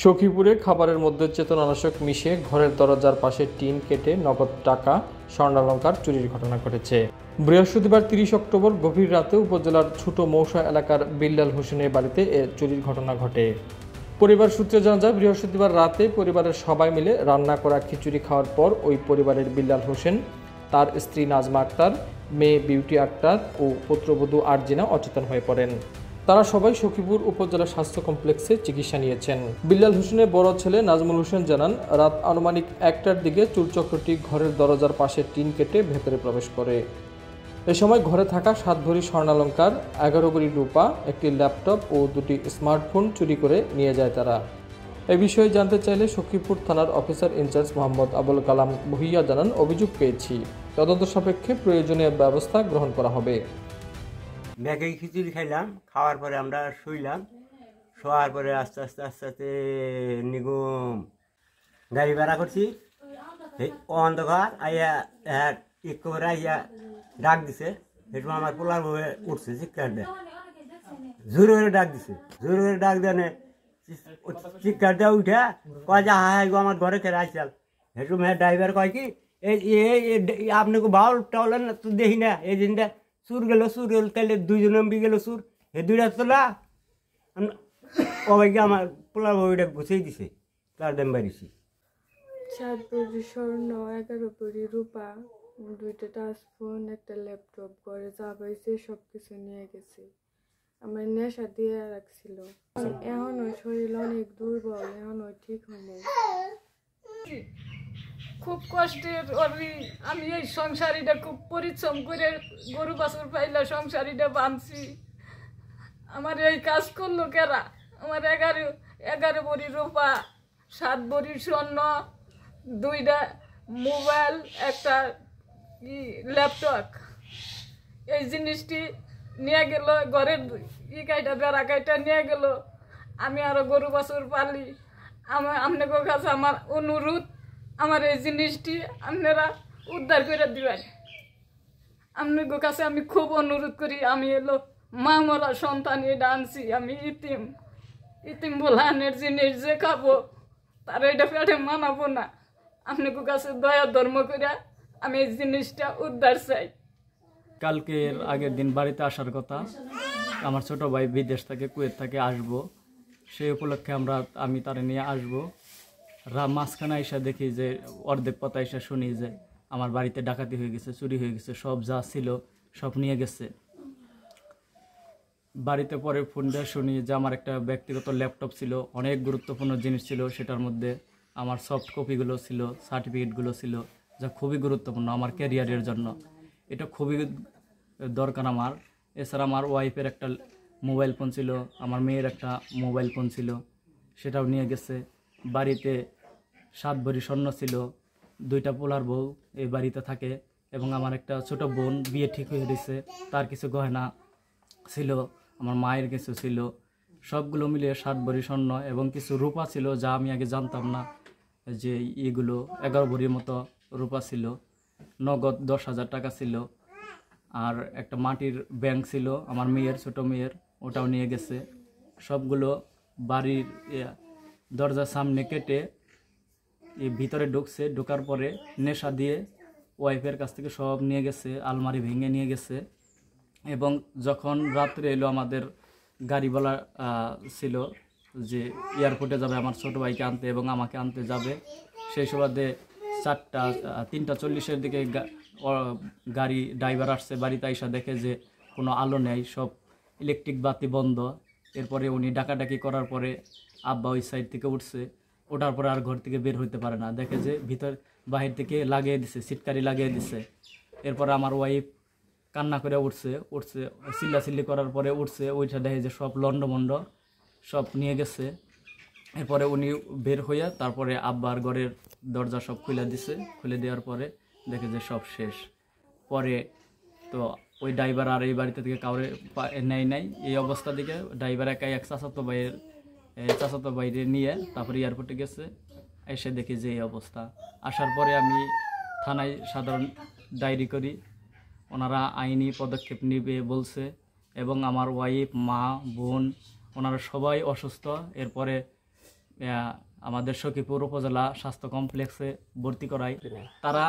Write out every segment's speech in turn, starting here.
সখীপুরে খাবারের মধ্যে চেতনানাশক মিশিয়ে ঘরের দরজার পাশে টিন কেটে নগদ টাকা স্বর্ণালংকার চুরির ঘটনা ঘটেছে। বৃহস্পতিবার ৩০ অক্টোবর গভীর রাতে উপজেলার ছোট মৌসা এলাকার বিল্লাল হোসেনের বাড়িতে এ চুরির ঘটনা ঘটে। পরিবার সূত্রে জানা যায়, বৃহস্পতিবার রাতে পরিবারের সবাই মিলে রান্না করা খিচুড়ি খাওয়ার পর ওই পরিবারের বিল্লাল হোসেন, তার স্ত্রী নাজমা আক্তার, মেয়ে বিউটি আক্তার ও পুত্রবধূ আরজিনা অচেতন হয়ে পড়েন। তারা সবাই সখীপুর উপজেলা স্বাস্থ্য কমপ্লেক্সে চিকিৎসা নিয়েছেন। বিল্লাল হোসেনের বড় ছেলে নাজমুল হোসেন জানান, রাত আনুমানিক ১টার দিকে চুরচক্রটি ঘরের দরজার পাশে টিন কেটে ভেতরে প্রবেশ করে। এ সময় ঘরে থাকা ৭ ভরি স্বর্ণালংকার, ১১ ভরি রূপা, একটি ল্যাপটপ ও দুটি স্মার্টফোন চুরি করে নিয়ে যায় তারা। এ বিষয়ে জানতে চাইলে সখীপুর থানার অফিসার ইনচার্জ মোহাম্মদ আবুল কালাম ভূঁইয়া জানান, অভিযোগ পেয়েছি, তদন্ত সাপেক্ষে প্রয়োজনীয় ব্যবস্থা গ্রহণ করা হবে। ব্যাগে খিচুড়ি খাইলাম, খাওয়ার পরে আমরা শুইলাম, শোয়ার পরে আস্তে আস্তে আস্তে আস্তে নিগুম গাড়ি ভাড়া করছি। এই অন্ধকার আইয়া এক করে আইয়া ডাক দিছে, সেটু আমার পোলার বয়ে উঠছে, চিৎকার দেয়, জোর করে ডাক দিছে, জোর করে ডাক দেয়, চিৎকার দেওয়া উঠে কয় যে হাই গো আমার ঘরে খেয়ে আসছাল। সেটু ড্রাইভার কয় কি এই আপনি বাউল টাউলেন না তো দেখি না, এই দিনটা সুর গেল তাহলে দুইজন এমবি গেল সুর, এই দুইটা তোলা সবাইকে আমার পোলার বইটা গুছিয়ে দিছে, তার দাম বাড়িছি। ৭ ভরি স্বর্ণ, ১১ ভরি রূপা, 2টা টাচফোন, একটা ল্যাপটপ, ঘরে যা পাইছে সব কিছু নিয়ে গেছে। আমার নেশা দিয়ে রাখছিল। এখন ওই শরীর অনেক দুর্বল, এখন ওই ঠিক হয়নি। খুব কষ্টের আমি এই সংসারীটা খুব পরিশ্রম করে গরু বাছুর পাইলে সংসারীটা বাঁধছি। আমার এই কাজ করলো কেরা? আমার ১১ ভরি রূপা, ৭ ভরি স্বর্ণ, 2টা মোবাইল, একটা ল্যাপটপ, এই জিনিসটি নিয়ে গেল। ঘরের কাইটা বেড়া কাইটা নিয়ে গেল। আমি আরো গরু বাছুর পালি। আপনাদের কাছে আমার অনুরোধ, আমার এই জিনিসটি আপনারা উদ্ধার করে দিবেন। আপনাদের কাছে আমি খুব অনুরোধ করি। আমি মা মরা সন্তান এটা আনছি, আমি ইতিম বলানের জিনিস যে খাবো তার এটা পেটে মানাবো না। আপনাদের কাছে দয়া ধর্ম করে আমি এই জিনিসটা উদ্ধার চাই। কালকের আগের দিন বাড়িতে আসার কথা, আমার ছোট ভাই বিদেশ থেকে, কুয়েত থেকে আসবো, সেই উপলক্ষে আমি তারে নিয়ে আসবো। মাঝখানে এসে দেখি যে অর্ধেক পথে এসে শুনি যে আমার বাড়িতে ডাকাতি হয়ে গেছে, চুরি হয়ে গেছে, সব যা ছিল সব নিয়ে গেছে। বাড়িতে পরে ফোন দিয়ে শুনি যে আমার একটা ব্যক্তিগত ল্যাপটপ ছিল, অনেক গুরুত্বপূর্ণ জিনিস ছিল, সেটার মধ্যে আমার সফট কপিগুলো ছিল, সার্টিফিকেটগুলো ছিল, যা খুবই গুরুত্বপূর্ণ আমার ক্যারিয়ারের জন্য। এটা খুবই দরকার আমার। এছাড়া আমার ওয়াইফের একটা মোবাইল ফোন ছিল, আমার মেয়ের একটা মোবাইল ফোন ছিল, সেটাও নিয়ে গেছে। বাড়িতে 7 ভরি স্বর্ণ ছিল, 2টা পোলার বউ এই বাড়িতে থাকে, এবং আমার একটা ছোট বোন বিয়ে ঠিক হয়ে দিছে, তার কিছু গয়না ছিল, আমার মায়ের কিছু ছিল, সবগুলো মিলিয়ে 7 ভরি স্বর্ণ এবং কিছু রূপা ছিল, যা আমি আগে জানতাম না যে এগুলো 11 ভরির মতো রূপা ছিল। নগদ 10,000 টাকা ছিল, আর একটা মাটির ব্যাংক ছিল আমার মেয়ের, ছোট মেয়ের, ওটাও নিয়ে গেছে। সবগুলো বাড়ির দরজার সামনে কেটে ভিতরে ঢুকছে, ঢোকার পরে নেশা দিয়ে ওয়াইফের কাছ থেকে সব নিয়ে গেছে, আলমারি ভেঙে নিয়ে গেছে। এবং যখন রাত্রে এলো, আমাদের গাড়িওয়ালা ছিল যে এয়ারপোর্টে যাবে আমার ছোট ভাইকে আনতে এবং আমাকে আনতে যাবে, সেই সুবাদে 3:40-এর দিকে গাড়ি ড্রাইভার আসছে, বাড়িতে আইসা দেখে যে কোনো আলো নেই, সব ইলেকট্রিক বাতি বন্ধ। এরপরে উনি ডাকাডাকি করার পরে আব্বা ওই সাইড থেকে উঠছে, ওঠার পরে আর ঘর থেকে বের হইতে পারে না, দেখে যে বাহির থেকে লাগিয়ে দিছে, সিটকারি লাগিয়ে দিছে। এরপরে আমার ওয়াইফ কান্না করে উঠছে, চিল্লাচিল্লি করার পরে উঠছে, ওইটা দেখে যে সব লন্ডমন্ড সব নিয়ে গেছে। এরপরে উনি বের হইয়া তারপরে আব্বার ঘরের দরজা সব খুলে দিছে, খুলে দেওয়ার পরে দেখে যে সব শেষ। পরে তো ওই ড্রাইভার আর এই বাড়িতে থেকে কাউরে নেয়। এই অবস্থা দিকে ড্রাইভার একাই এক চাচাতো বাইরে নিয়ে তারপরে এয়ারপোর্টে গেছে। এসে দেখি যে এই অবস্থা। আসার পরে আমি থানায় সাধারণ ডায়েরি করি, ওনারা আইনি পদক্ষেপ নিবে বলছে, এবং আমার ওয়াইফ, মা, বোন, ওনারা সবাই অসুস্থ। এরপরে আমাদের সখীপুর উপজেলা স্বাস্থ্য কমপ্লেক্সে ভর্তি করাই। তারা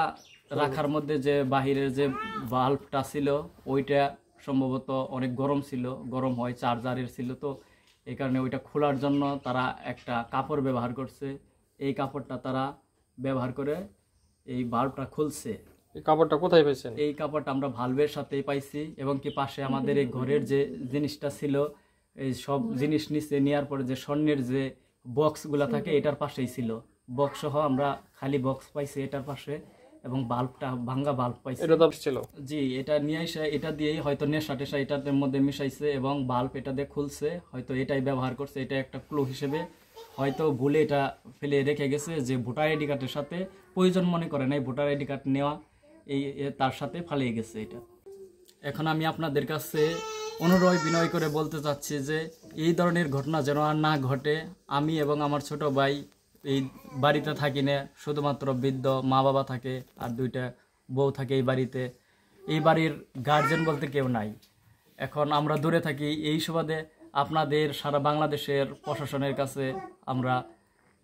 রাখার মধ্যে যে বাহিরের যে বাল্বটা ছিল ওইটা সম্ভবত অনেক গরম ছিল, গরম হয়, চার্জারের ছিল, তো এই কারণে ওইটা খোলার জন্য তারা একটা কাপড় ব্যবহার করছে। এই কাপড়টা তারা ব্যবহার করে এই বাল্বটা খুলছে। এই কাপড়টা কোথায় পেয়েছেন? এই কাপড়টা আমরা ভালভের সাথেই পাইছি, এবং কি পাশে আমাদের এই ঘরের যে জিনিসটা ছিল এই সব জিনিস নিচে নেওয়ার পরে যে স্বর্ণের যে বক্সগুলা থাকে এটার পাশেই ছিল, বক্স সহ আমরা খালি বক্স পাইছি এটার পাশে, এবং বাল্বটা ভাঙ্গা বাল্ব পাইছি। এটা তো ছিল। জি, এটা নিয়ে এসে এটা দিয়েই হয়তো নেশা টেশা এটার মধ্যে মিশাইছে এবং বাল্ব এটা দিয়ে খুলছে, হয়তো এটাই ব্যবহার করছে। এটা একটা ক্লু হিসেবে হয়তো ভুলে এটা ফেলে রেখে গেছে, যে ভোটার আইডি কার্ডের সাথে প্রয়োজন মনে করে নাই ভোটার আইডি কার্ড নেওয়া, তার সাথে ফালিয়ে গেছে এটা। এখন আমি আপনাদের কাছে অনুরোধ বিনয় করে বলতে চাচ্ছি যে এই ধরনের ঘটনা যেন আর না ঘটে। আমি এবং আমার ছোট ভাই এই বাড়িতে থাকি না, শুধুমাত্র বৃদ্ধ মা বাবা থাকে আর 2টা বউ থাকে এই বাড়িতে। এই বাড়ির গার্জেন বলতে কেউ নাই। এখন আমরা দূরে থাকি, এই সুবাদে আপনাদের সারা বাংলাদেশের প্রশাসনের কাছে আমরা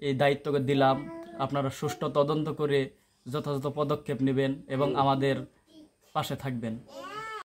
এই দায়িত্বকে দিলাম। আপনারা সুষ্ঠু তদন্ত করে যথাযথ পদক্ষেপ নেবেন এবং আমাদের পাশে থাকবেন।